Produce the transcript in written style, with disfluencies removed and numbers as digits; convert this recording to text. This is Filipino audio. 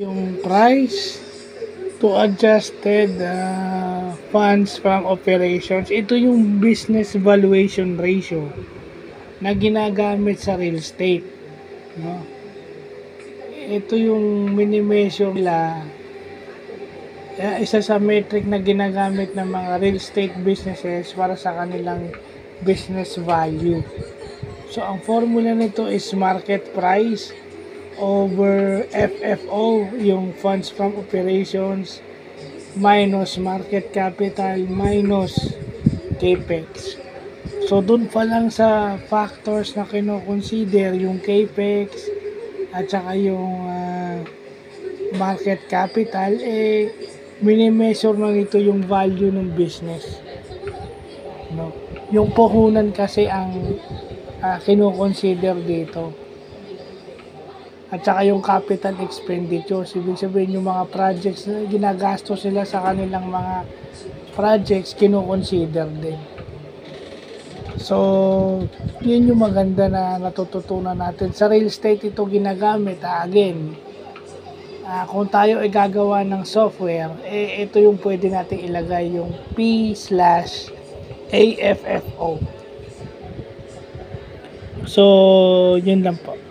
Yung price to adjusted funds from operations. Ito yung business valuation ratio na ginagamit sa real estate. No? Ito yung mini-measure nila. Isa sa metric na ginagamit ng mga real estate businesses para sa kanilang business value. So, ang formula nito is market price over FFO, yung funds from operations, minus market capital, minus capex. So, dun pa lang sa factors na kino-consider, yung capex at saka yung market capital, mini-measure na nito yung value ng business. No? Yung puhunan kasi ang kino-consider dito. At saka yung capital expenditures, ibig sabihin yung mga projects na ginagastos sila sa kanilang mga projects, kino-consider din. So, yun yung maganda na natututunan natin. Sa real estate ito ginagamit. Again, kung tayo ay gagawa ng software, ito yung pwede natin ilagay yung P/AFFO. So, yun lang po.